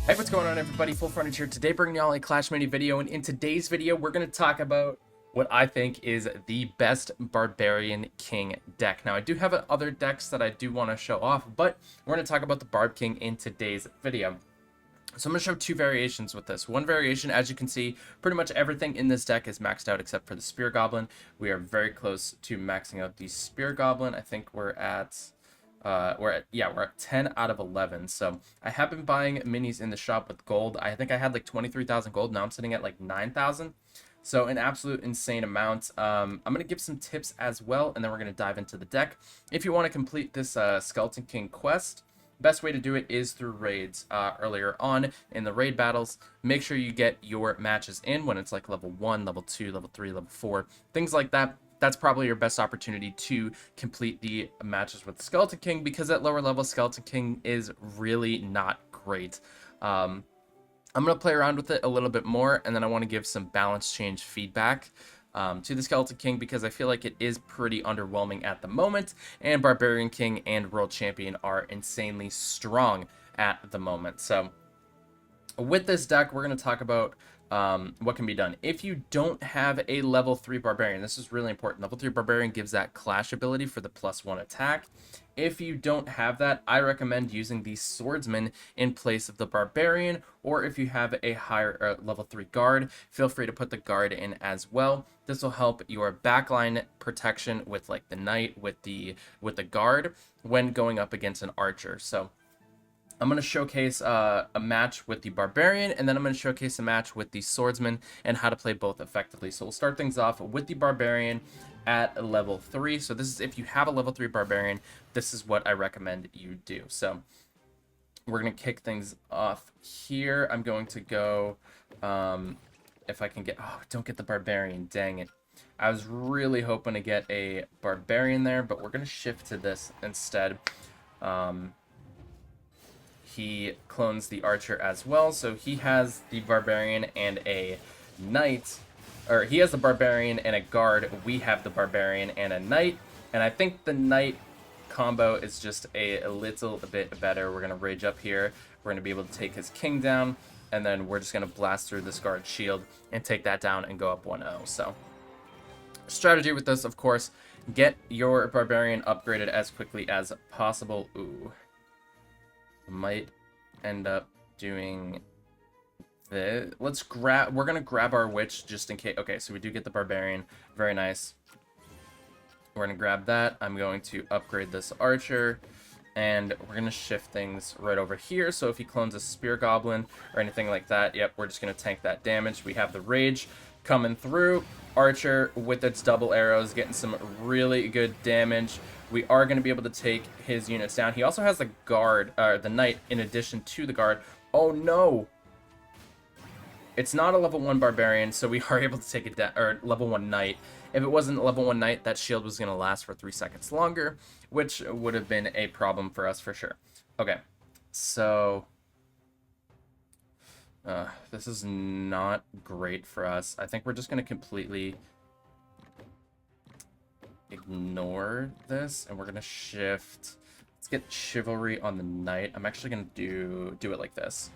Hey, what's going on, everybody? FullFrontage here. Today, bringing y'all a Clash Mini video, and in today's video, we're going to talk about what I think is the best Barbarian King deck. Now, I do have other decks that I do want to show off, but we're going to talk about the Barb King in today's video. So I'm going to show two variations with this. One variation, as you can see, pretty much everything in this deck is maxed out except for the Spear Goblin. We are very close to maxing out the Spear Goblin. I think we're at 10 out of 11. So I have been buying minis in the shop with gold. I think I had like 23,000 gold. Now I'm sitting at like 9,000. So an absolute insane amount. I'm going to give some tips as well, and then we're going to dive into the deck. If you want to complete this Skeleton King quest, best way to do it is through raids earlier on in the raid battles. Make sure you get your matches in when it's like level 1, level 2, level 3, level 4, things like that. That's probably your best opportunity to complete the matches with the Skeleton King, because at lower level, Skeleton King is really not great. I'm going to play around with it a little bit more, and then I want to give some balance change feedback to the Skeleton King, because I feel like it is pretty underwhelming at the moment, and Barbarian King and World Champion are insanely strong at the moment. So with this deck, we're going to talk about what can be done. If you don't have a level 3 Barbarian, this is really important. Level 3 Barbarian gives that Clash ability for the +1 attack. If you don't have that, I recommend using the Swordsman in place of the Barbarian, or if you have a higher level 3 Guard, feel free to put the Guard in as well. This will help your backline protection with like the Knight, with the Guard when going up against an Archer. So I'm going to showcase a match with the Barbarian, and then I'm going to showcase a match with the Swordsman and how to play both effectively. So we'll start things off with the Barbarian at level 3. So this is, if you have a level 3 Barbarian, this is what I recommend you do. So we're going to kick things off here. I'm going to go, if I can get, oh, don't get the Barbarian, dang it. I was really hoping to get a Barbarian there, but we're going to shift to this instead. He clones the Archer as well, so he has the Barbarian and a Knight, or he has the Barbarian and a Guard. We have the Barbarian and a Knight, and I think the Knight combo is just a little bit better. We're going to rage up here. We're going to be able to take his King down, and then we're just going to blast through this Guard shield and take that down and go up 1-0. So strategy with this, of course, get your Barbarian upgraded as quickly as possible. Ooh. Might end up doing this. We're gonna grab our witch just in case. Okay, so we do get the Barbarian. Very nice. We're gonna grab that. I'm going to upgrade this Archer, and we're gonna shift things right over here. So if he clones a Spear Goblin or anything like that, yep, we're just gonna tank that damage. We have the Rage coming through. Archer with its double arrows getting some really good damage. We are going to be able to take his units down. He also has the Guard, the Knight, in addition to the Guard. Oh no! It's not a level 1 Barbarian, so we are able to take it down, or level 1 Knight. If it wasn't a level 1 Knight, that shield was going to last for 3 seconds longer, which would have been a problem for us for sure. Okay, so this is not great for us. I think we're just going to completely ignore this, and we're going to shift. Let's get Chivalry on the Knight. I'm actually going to do it like this.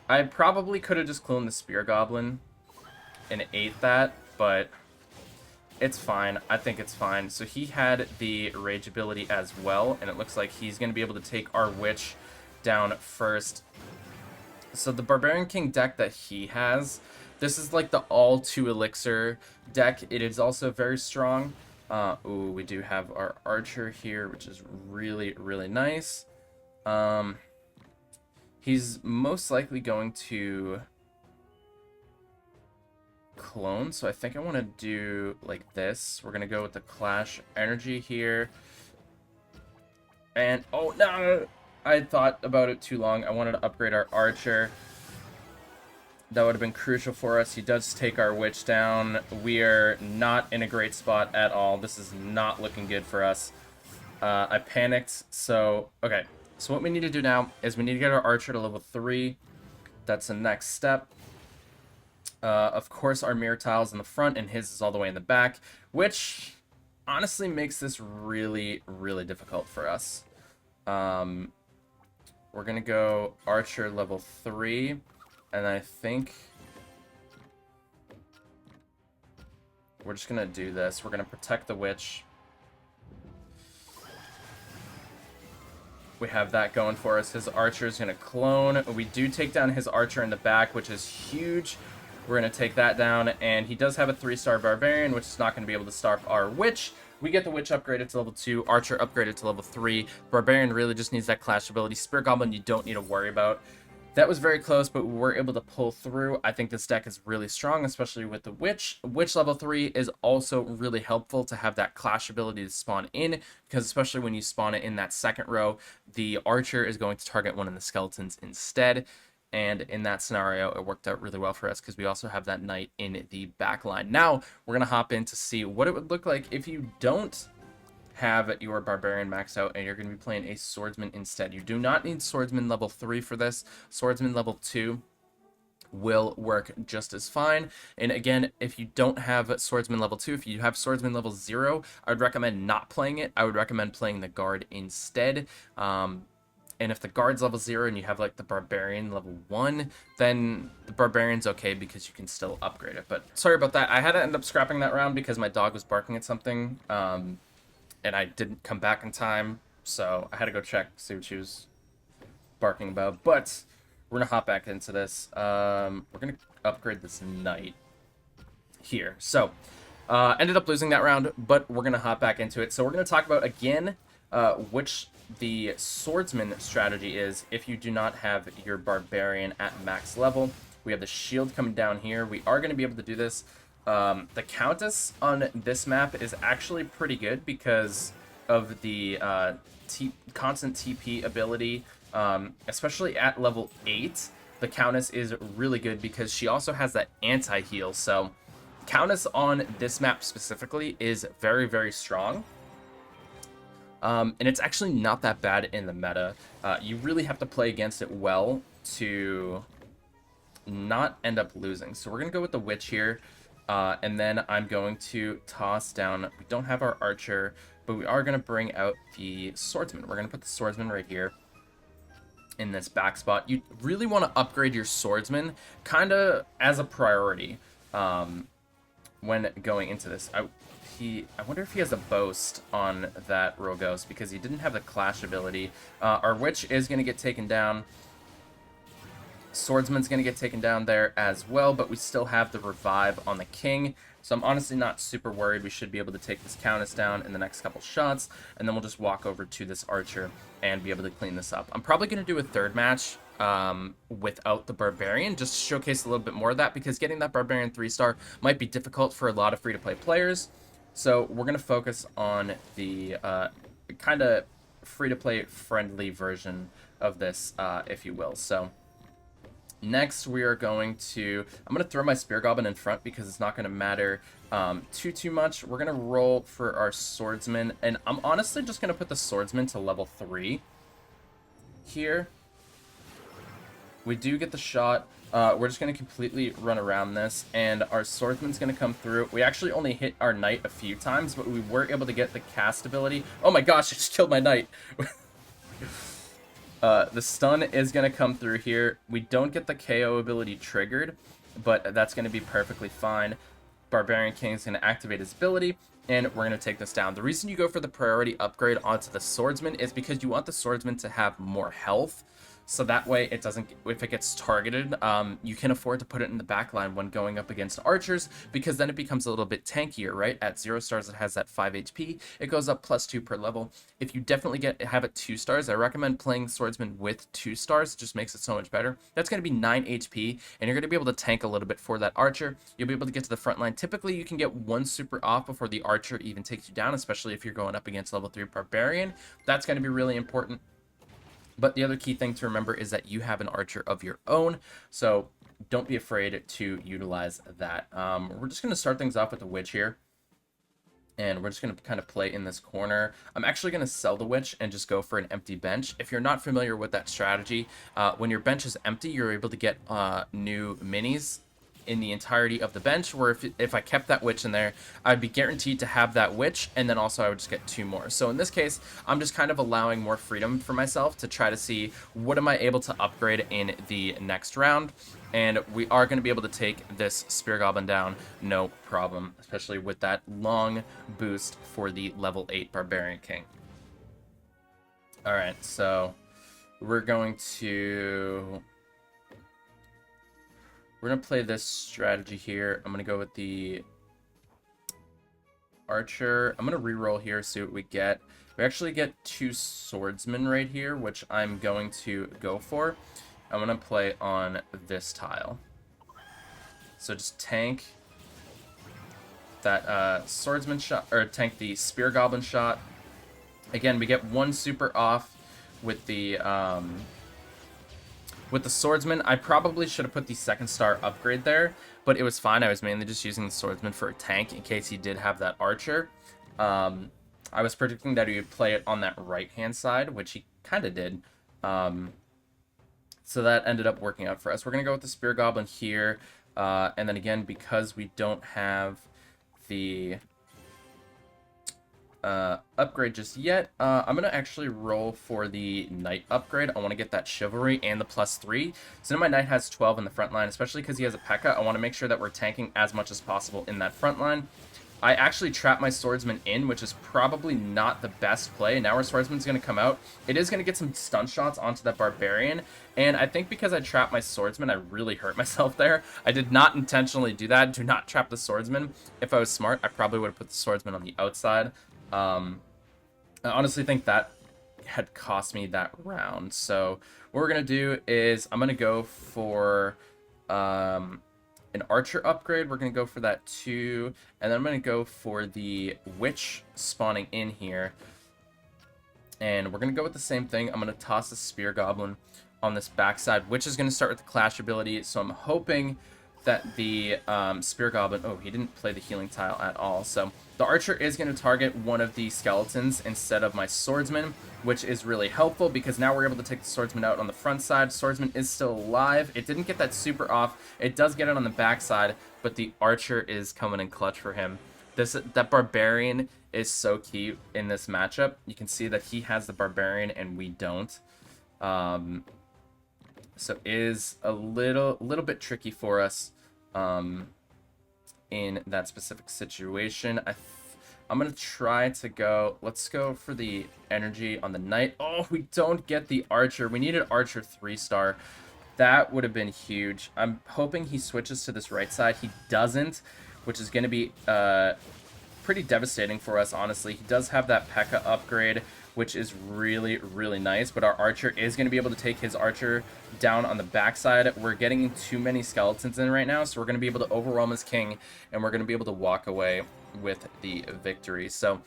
I probably could have just cloned the Spear Goblin and ate that, but it's fine. I think it's fine. So he had the Rage ability as well, and it looks like he's going to be able to take our Witch down first. So the Barbarian King deck that he has, this is like the all 2 elixir deck. It is also very strong. Ooh, we do have our Archer here, which is really, really nice. He's most likely going to clone, so I think I want to do like this. We're going to go with the Clash Energy here. And, oh, no! I thought about it too long. I wanted to upgrade our Archer. That would have been crucial for us. He does take our Witch down. We are not in a great spot at all. This is not looking good for us. I panicked. So, okay. So what we need to do now is we need to get our Archer to level 3. That's the next step. Of course, our mirror tile's in the front, and his is all the way in the back, which honestly makes this really, really difficult for us. We're we're going to go Archer level 3. And I think we're just going to do this. We're going to protect the Witch. We have that going for us. His Archer is going to clone. We do take down his Archer in the back, which is huge. We're going to take that down. And he does have a 3-star Barbarian, which is not going to be able to stop our Witch. We get the Witch upgraded to level 2. Archer upgraded to level 3. Barbarian really just needs that clash ability. Spirit Goblin you don't need to worry about. That was very close, but we were able to pull through. I think this deck is really strong, especially with the Witch. Witch level 3 is also really helpful to have that clash ability to spawn in, because especially when you spawn it in that second row, the Archer is going to target one of the skeletons instead. And in that scenario, it worked out really well for us because we also have that Knight in the back line. Now, we're going to hop in to see what it would look like if you don't have your Barbarian maxed out and you're going to be playing a Swordsman instead. You do not need Swordsman level 3 for this. Swordsman level 2 will work just as fine. And again, if you don't have Swordsman level 2, if you have Swordsman level 0, I would recommend not playing it. I would recommend playing the Guard instead. And if the Guard's level 0 and you have like the Barbarian level 1, then the Barbarian's okay because you can still upgrade it. But sorry about that. I had to end up scrapping that round because my dog was barking at something. And I didn't come back in time, so I had to go check, see what she was barking about. But we're going to hop back into this. We're going to upgrade this Knight here. So, ended up losing that round, but we're going to hop back into it. So we're going to talk about, again, which the Swordsman strategy is if you do not have your Barbarian at max level. We have the shield coming down here. We are going to be able to do this. The Countess on this map is actually pretty good because of the constant TP ability, especially at level 8. The Countess is really good because she also has that anti-heal. So Countess on this map specifically is very, very strong. And it's actually not that bad in the meta. You really have to play against it well to not end up losing. So we're going to go with the Witch here. And then I'm going to toss down, we don't have our Archer, but we are going to bring out the Swordsman. We're going to put the Swordsman right here in this back spot. You really want to upgrade your Swordsman kind of as a priority when going into this. I wonder if he has a boast on that Rogos because he didn't have the Clash ability. Our Witch is going to get taken down. Swordsman's going to get taken down there as well, but we still have the revive on the King. So I'm honestly not super worried. We should be able to take this Countess down in the next couple shots, and then we'll just walk over to this Archer and be able to clean this up. I'm probably going to do a third match without the Barbarian, just to showcase a little bit more of that, because getting that Barbarian 3-star might be difficult for a lot of free-to-play players. So we're going to focus on the kind of free-to-play friendly version of this, if you will. So next, we are going to, I'm going to throw my Spear Goblin in front because it's not going to matter too much. We're going to roll for our Swordsman, and I'm honestly just going to put the Swordsman to level 3 here. We do get the shot. We're just going to completely run around this, and our Swordsman's going to come through. We actually only hit our Knight a few times, but we were able to get the cast ability. Oh my gosh, I just killed my Knight. The stun is going to come through here. We don't get the KO ability triggered, but that's going to be perfectly fine. Barbarian King is going to activate his ability, and we're going to take this down. The reason you go for the priority upgrade onto the Swordsman is because you want the Swordsman to have more health. So that way, it doesn't, if it gets targeted, you can afford to put it in the back line when going up against archers, because then it becomes a little bit tankier, right? At 0 stars, it has that 5 HP. It goes up +2 per level. If you definitely have it 2 stars, I recommend playing Swordsman with 2 stars. It just makes it so much better. That's going to be 9 HP, and you're going to be able to tank a little bit for that archer. You'll be able to get to the front line. Typically, you can get 1 super off before the archer even takes you down, especially if you're going up against level 3 Barbarian. That's going to be really important. But the other key thing to remember is that you have an archer of your own, so don't be afraid to utilize that. We're just going to start things off with the witch here, and we're just going to kind of play in this corner. I'm actually going to sell the witch and just go for an empty bench. If you're not familiar with that strategy, when your bench is empty, you're able to get new minis in the entirety of the bench, where if I kept that witch in there, I'd be guaranteed to have that witch, and then also I would just get 2 more. So in this case, I'm just kind of allowing more freedom for myself to try to see what am I able to upgrade in the next round. And we are going to be able to take this Spear Goblin down, no problem, especially with that long boost for the level 8 Barbarian King. Alright, so we're going to play this strategy here. I'm going to go with the Archer. I'm going to reroll here, see what we get. We actually get 2 Swordsmen right here, which I'm going to go for. I'm going to play on this tile. So just tank that Swordsman shot, or tank the Spear Goblin shot. Again, we get 1 super off with the Swordsman. I probably should have put the 2nd star upgrade there, but it was fine. I was mainly just using the Swordsman for a tank in case he did have that Archer. I was predicting that he would play it on that right-hand side, which he kind of did. So that ended up working out for us. We're going to go with the Spear Goblin here. And then again, because we don't have the upgrade just yet, I'm going to actually roll for the Knight upgrade. I want to get that Chivalry and the +3. So now my Knight has 12 in the front line, especially because he has a Pekka. I want to make sure that we're tanking as much as possible in that front line. I actually trapped my Swordsman in, which is probably not the best play. Now our Swordsman's going to come out. It is going to get some stun shots onto that Barbarian, and I think because I trapped my Swordsman, I really hurt myself there. I did not intentionally do that. Do not trap the Swordsman. If I was smart, I probably would have put the Swordsman on the outside. I honestly think that had cost me that round. So what we're going to do is I'm going to go for an Archer upgrade. We're going to go for that too. And then I'm going to go for the Witch spawning in here. And we're going to go with the same thing. I'm going to toss the Spear Goblin on this backside, which is going to start with the Clash ability. So I'm hoping that the Spear Goblin... Oh, he didn't play the healing tile at all. So the Archer is going to target one of the skeletons instead of my Swordsman, which is really helpful because now we're able to take the Swordsman out on the front side. Swordsman is still alive. It didn't get that super off. It does get it on the backside, but the Archer is coming in clutch for him. That Barbarian is so key in this matchup. You can see that he has the Barbarian and we don't. So is a little bit tricky for us in that specific situation. I'm going to try to go... Let's go for the energy on the Knight. Oh, we don't get the Archer. We needed Archer 3-star. That would have been huge. I'm hoping he switches to this right side. He doesn't, which is going to be pretty devastating for us, honestly. He does have that Pekka upgrade, which is really, really nice. But our Archer is going to be able to take his Archer down on the backside. We're getting too many skeletons in right now, so we're going to be able to overwhelm his king, and we're going to be able to walk away with the victory. So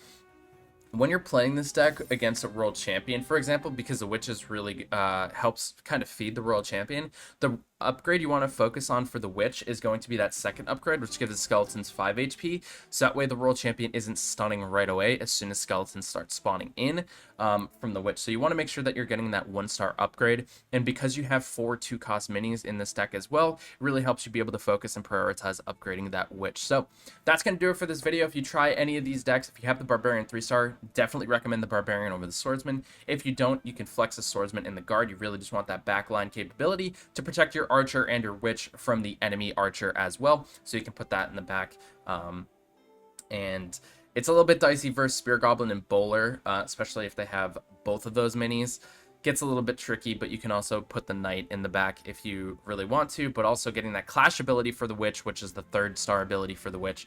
when you're playing this deck against a world champion, for example, because the Witches really helps kind of feed the world champion, the upgrade you want to focus on for the Witch is going to be that 2nd upgrade, which gives the skeletons 5 HP. So that way the world champion isn't stunning right away as soon as skeletons start spawning in from the Witch. So you want to make sure that you're getting that 1-star upgrade. And because you have 4 2-cost minis in this deck as well, it really helps you be able to focus and prioritize upgrading that Witch. So that's going to do it for this video. If you try any of these decks, if you have the Barbarian 3-star, definitely recommend the Barbarian over the Swordsman. If you don't, you can flex a Swordsman in the guard. You really just want that backline capability to protect your Archer and your Witch from the enemy Archer as well. So you can put that in the back. And it's a little bit dicey versus Spear Goblin and Bowler, especially if they have both of those minis. Gets a little bit tricky, but you can also put the Knight in the back if you really want to, but also getting that Clash ability for the Witch, which is the 3rd-star ability for the Witch,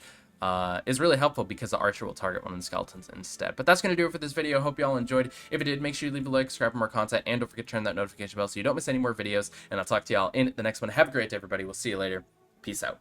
is really helpful because the Archer will target one of the skeletons instead. But that's going to do it for this video. Hope you all enjoyed. If you did, make sure you leave a like, subscribe for more content, and don't forget to turn that notification bell so you don't miss any more videos. And I'll talk to y'all in the next one. Have a great day, everybody. We'll see you later. Peace out.